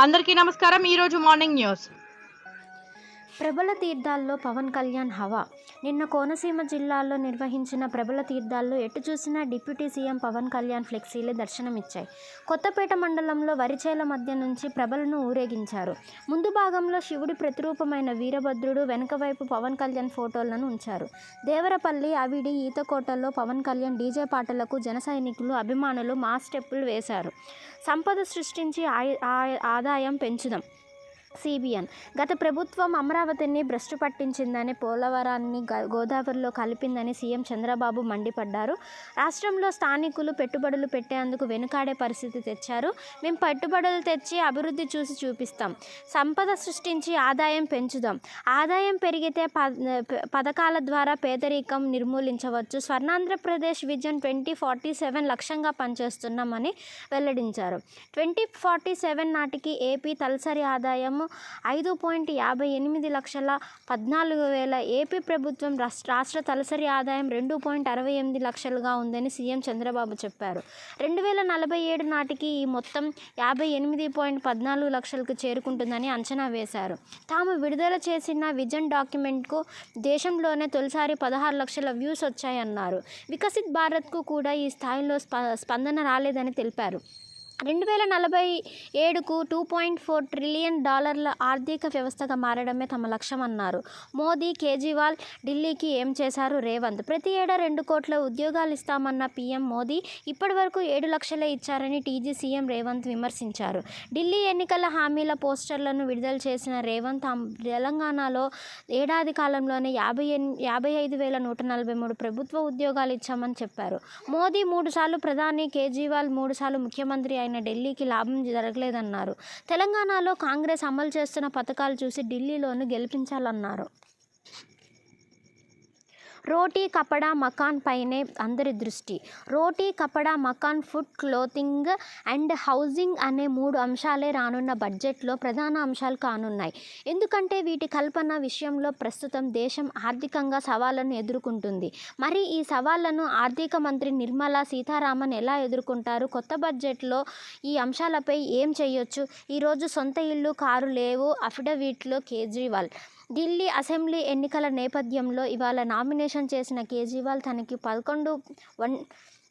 అందరికీ నమస్కారం. ఈరోజు మార్నింగ్ న్యూస్. ప్రబల తీర్థాల్లో పవన్ కళ్యాణ్ హవా. నిన్న కోనసీమ జిల్లాలో నిర్వహించిన ప్రబల తీర్థాల్లో ఎటు చూసినా డిప్యూటీ సీఎం పవన్ కళ్యాణ్ ఫ్లెక్సీలే దర్శనమిచ్చాయి. కొత్తపేట మండలంలో వరిచేల మధ్య నుంచి ప్రభలను ఊరేగించారు. ముందు భాగంలో శివుడి ప్రతిరూపమైన వీరభద్రుడు, వెనుక వైపు పవన్ కళ్యాణ్ ఫోటోలను ఉంచారు. దేవరపల్లి, అవిడి, ఈతకోటల్లో పవన్ కళ్యాణ్ డీజే పాటలకు జన సైనికులు, అభిమానులు మాస్ స్టెప్పులు వేశారు. సంపద సృష్టించి ఆదాయం పెంచుదాం. సిబిఎన్ గత ప్రభుత్వం అమరావతిని భ్రష్టు పట్టించిందని, పోలవరాన్ని గోదావరిలో కలిపిందని సీఎం చంద్రబాబు మండిపడ్డారు. రాష్ట్రంలో స్థానికులు పెట్టుబడులు పెట్టేందుకు వెనుకాడే పరిస్థితి తెచ్చారు. మేము పెట్టుబడులు తెచ్చి అభివృద్ధి చూపిస్తాం. సంపద సృష్టించి ఆదాయం పెంచుదాం. ఆదాయం పెరిగితే పథకాల ద్వారా పేదరికం నిర్మూలించవచ్చు. స్వర్ణాంధ్రప్రదేశ్ విజన్ 2047 లక్ష్యంగా పనిచేస్తున్నామని వెల్లడించారు. 2047 నాటికి ఏపీ తలసరి ఆదాయం 5.58 లక్షల 14,000. ఏపీ ప్రభుత్వం రాష్ట్ర తలసరి ఆదాయం 2.68 లక్షలుగా ఉందని సీఎం చంద్రబాబు చెప్పారు. 2047 నాటికి ఈ మొత్తం 58.14 లక్షలకు చేరుకుంటుందని అంచనా వేశారు. తాము విడుదల చేసిన విజన్ డాక్యుమెంట్కు దేశంలోనే తొలిసారి 16 లక్షల వ్యూస్ వచ్చాయన్నారు. వికసిత్ భారత్కు కూడా ఈ స్థాయిలో స్పందన రాలేదని తెలిపారు. 2047కు $2.4 ట్రిలియన్ ఆర్థిక వ్యవస్థగా మారడమే తమ లక్ష్యమన్నారు. మోదీ, కేజ్రీవాల్ ఢిల్లీకి ఏం చేశారు రేవంత్. ప్రతి ఏటా 2 కోట్ల ఉద్యోగాలు ఇస్తామన్న పీఎం మోదీ ఇప్పటి వరకు 7 లక్షలే ఇచ్చారని టీజీ సీఎం రేవంత్ విమర్శించారు. ఢిల్లీ ఎన్నికల హామీల పోస్టర్లను విడుదల చేసిన రేవంత్ తెలంగాణలో ఏడాది కాలంలోనే 55,143 ప్రభుత్వ ఉద్యోగాలు ఇచ్చామని చెప్పారు. మోదీ 3 సార్లు ప్రధాని, కేజ్రీవాల్ 3 సార్లు ముఖ్యమంత్రి అయిన ఢిల్లీకి లాభం జరగలేదన్నారు. తెలంగాణలో కాంగ్రెస్ అమలు చేస్తున్న పథకాలు చూసి ఢిల్లీలోనూ గెలిపించాలన్నారు. రోటీ, కపడా, మకాన్ పైనే అందరి దృష్టి. రోటీ, కపడా, మకాన్, ఫుడ్, క్లోతింగ్ అండ్ హౌసింగ్ అనే 3 అంశాలే రానున్న బడ్జెట్లో ప్రధాన అంశాలు కానున్నాయి. ఎందుకంటే వీటి కల్పన విషయంలో ప్రస్తుతం దేశం ఆర్థికంగా సవాళ్లను ఎదుర్కొంటుంది. మరి ఈ సవాళ్లను ఆర్థిక మంత్రి నిర్మలా సీతారామన్ ఎలా ఎదుర్కొంటారు? కొత్త బడ్జెట్లో ఈ అంశాలపై ఏం చేయొచ్చు? ఈరోజు సొంత ఇల్లు, కారు లేవు అఫిడవిట్లో కేజ్రీవాల్. ఢిల్లీ అసెంబ్లీ ఎన్నికల నేపథ్యంలో ఇవాళ నామినేషన్ చేసిన కేజ్రీవాల్ తనకి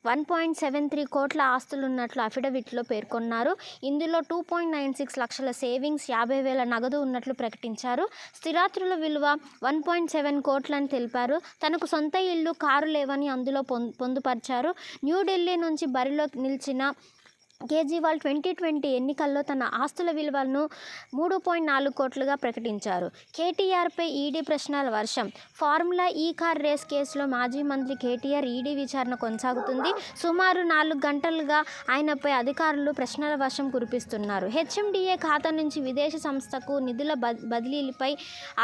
1.73 కోట్ల ఆస్తులున్నట్లు అఫిడవిట్లో పేర్కొన్నారు. ఇందులో 2.96 లక్షల సేవింగ్స్, 50,000 నగదు ఉన్నట్లు ప్రకటించారు. స్థిరాస్తుల విలువ 1.7 కోట్లని తెలిపారు. తనకు సొంత ఇల్లు, కారు లేవని అందులో పొందుపరిచారు. న్యూఢిల్లీ నుంచి బరిలో నిలిచిన కేజ్రీవాల్ 2020 ఎన్నికల్లో తన ఆస్తుల విలువలను 3.4 కోట్లుగా ప్రకటించారు. కేటీఆర్పై ఈడీ ప్రశ్నల వర్షం. ఫార్ములా ఈ కార్ రేస్ కేసులో మాజీ మంత్రి కేటీఆర్ ఈడీ విచారణ కొనసాగుతుంది. సుమారు 4 గంటలుగా ఆయనపై అధికారులు ప్రశ్నల వర్షం కురిపిస్తున్నారు. హెచ్ఎండిఏ ఖాతా నుంచి విదేశీ సంస్థకు నిధుల బదిలీలపై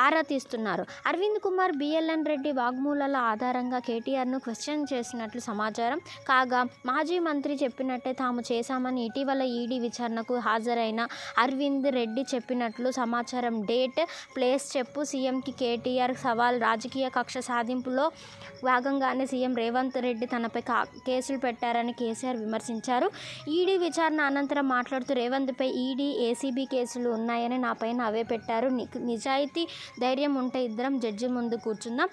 ఆరా తీస్తున్నారు. అరవింద్ కుమార్, బిఎల్ఎన్ రెడ్డి వాగ్మూలాల ఆధారంగా కేటీఆర్ను క్వశ్చన్ చేసినట్లు సమాచారం. కాగా మాజీ మంత్రి చెప్పినట్టే తాము చేశామని ఇటీవల ఈడీ విచారణకు హాజరైన అరవింద్ రెడ్డి చెప్పినట్లు సమాచారం. డేట్, ప్లేస్ చెప్పు. సీఎంకి కేటీఆర్ సవాల్. రాజకీయ కక్ష సాధింపులో భాగంగానే సీఎం రేవంత్ రెడ్డి తనపై కేసులు పెట్టారని కేసీఆర్ విమర్శించారు. ఈడీ విచారణ అనంతరం మాట్లాడుతూ రేవంత్పై ఈడీ, ఏసీబీ కేసులు ఉన్నాయని, నా పైన అవే పెట్టారు. నిజాయితీ, ధైర్యం ఉంటే ఇద్దరం జడ్జి ముందు కూర్చుందాం.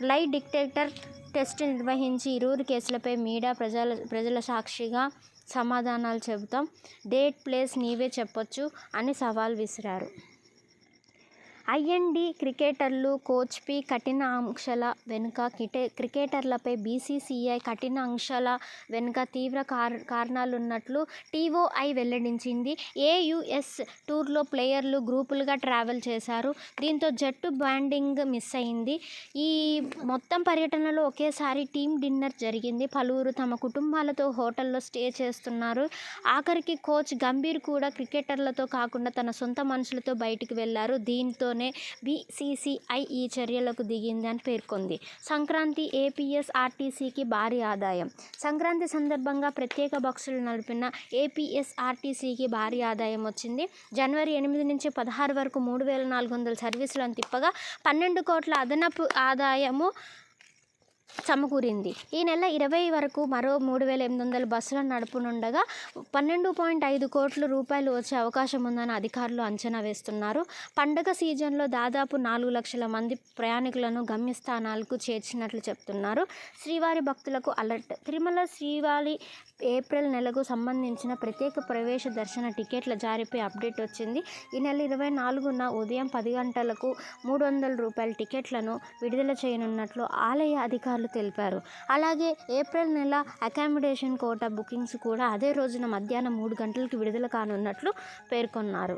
లై డిటెక్టర్ టెస్ట్ నిర్వహించి ఇరువురు కేసులపై మీడియా ప్రజల సాక్షిగా సమాధానాలు చెబుతాం. డేట్, ప్లేస్ నీవే చెప్పొచ్చు అని సవాల్ విసిరారు. ఐఎన్డి క్రికెటర్లు, కోచ్పై కఠిన ఆంక్షల వెనుక క్రికెటర్లపై బీసీసీఐ కఠిన ఆంక్షల వెనుక తీవ్ర కారణాలున్నట్లు టీఓఐ వెల్లడించింది. యుఎస్ టూర్లో ప్లేయర్లు గ్రూపులుగా ట్రావెల్ చేశారు. దీంతో జట్టు బాండింగ్ మిస్ అయింది. ఈ మొత్తం పర్యటనలో ఒకేసారి టీమ్ డిన్నర్ జరిగింది. పలువురు తమ కుటుంబాలతో హోటల్లో స్టే చేస్తున్నారు. ఆఖరికి కోచ్ గంభీర్ కూడా క్రికెటర్లతో కాకుండా తన సొంత మనుషులతో బయటికి వెళ్లారు. దీంతో బీసీసీఐ ఈ చర్యలకు దిగింది అని పేర్కొంది. సంక్రాంతి ఏపీఎస్ఆర్టీసీకి భారీ ఆదాయం. సంక్రాంతి సందర్భంగా ప్రత్యేక బస్సులు నడిపిన ఏపీఎస్ఆర్టీసీకి భారీ ఆదాయం వచ్చింది. జనవరి 8 నుంచి 16 వరకు 3,400 సర్వీసులను తిప్పగా 12 కోట్ల అదనపు ఆదాయము సమకూరింది. ఈ నెల 20 వరకు మరో 3,800 బస్సులను నడపనుండగా 12.5 కోట్ల రూపాయలు వచ్చే అవకాశం ఉందని అధికారులు అంచనా వేస్తున్నారు. పండగ సీజన్లో దాదాపు 4 లక్షల మంది ప్రయాణికులను గమ్యస్థానాలకు చేర్చినట్లు చెప్తున్నారు. శ్రీవారి భక్తులకు అలర్ట్. తిరుమల శ్రీవారి ఏప్రిల్ నెలకు సంబంధించిన ప్రత్యేక ప్రవేశ దర్శన టికెట్ల జారీపై అప్డేట్ వచ్చింది. ఈ నెల 24న ఉదయం 10 గంటలకు 300 రూపాయల టికెట్లను విడుదల చేయనున్నట్లు ఆలయ అధికారులు తెలిపారు. అలాగే ఏప్రిల్ నెల అకామిడేషన్ కోటా బుకింగ్స్ కూడా అదే రోజున మధ్యాహ్నం 3 గంటలకు విడుదల కానున్నట్లు పేర్కొన్నారు.